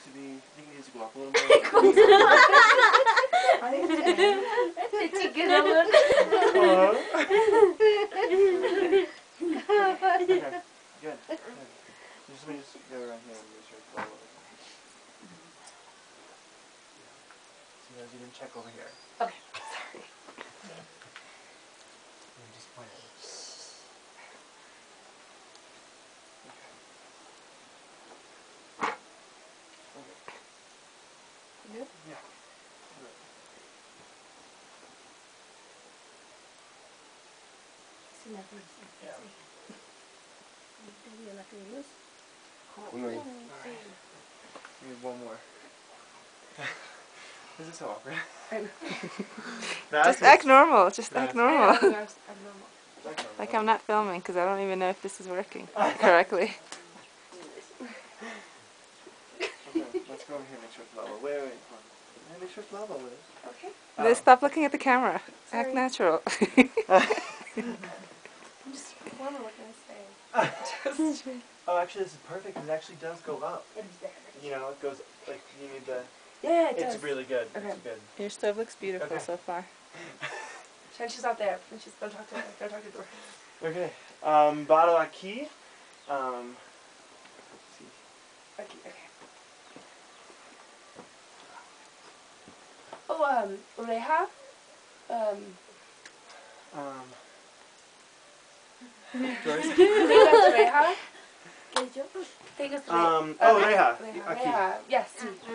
to be. I think it needs to go up a little more. Okay, good. Let me just go around here and make sure it's all over. So you guys didn't check over here. Okay, sorry. Just point it. Good? Yeah. Cool. Right. We have one more. This is so awkward. Just act normal. Just act I normal. know, that's abnormal. Like I'm not filming because I don't even know if this is working correctly. Okay, let's go over here and make sure it's level. Wait. Hold on. Make sure it's level, Liz. Okay. Liz, stop looking at the camera. Sorry. Act natural. I'm just formal, what can I say? Oh, actually, this is perfect because it actually does go up. Exactly. You know, it goes like you need the. Yeah, it does. It's really good. Okay. It's good. Your stove looks beautiful Okay. so far. She's not there. Don't talk to her. Don't talk to the door. Okay. Bottle aqui. Let's see. Okay. Oh, oreja. Joyce? Tengas oreja. Tengas Oh, reja. Aquí. Reja. Yes.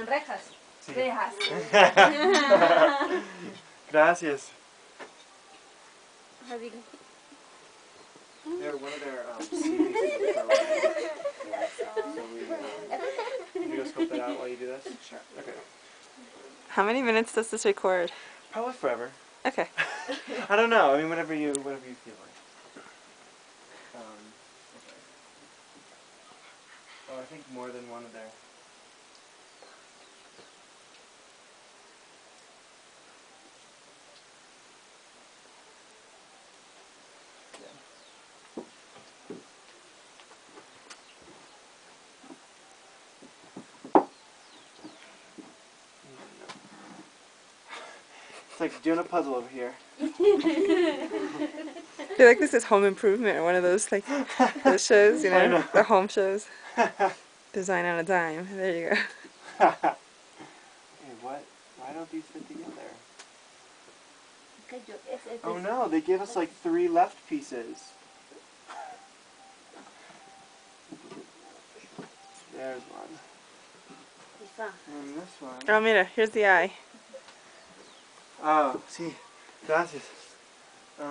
Rejas. Sí. Rejas. Gracias. How do you go? They're one of their CDs. Can you go scope that out while you do this? Sure. Okay. How many minutes does this record? Probably forever. Okay. I don't know. I mean, whatever you feel like. Okay. Oh, I think more than one of their. It's like doing a puzzle over here. I feel like this is Home Improvement or one of those like those shows, you know, the home shows. Design on a dime. There you go. Hey, what? Why don't these fit together? Oh no, they gave us like 3 left pieces. There's one. And this one. Oh, mira, here's the eye. Oh, sí. Gracias. I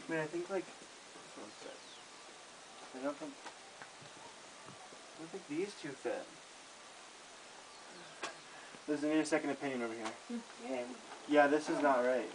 mean, I think like this one fits. I don't think these two fit. Liz, I need a second opinion over here. Okay. Yeah, this is not right.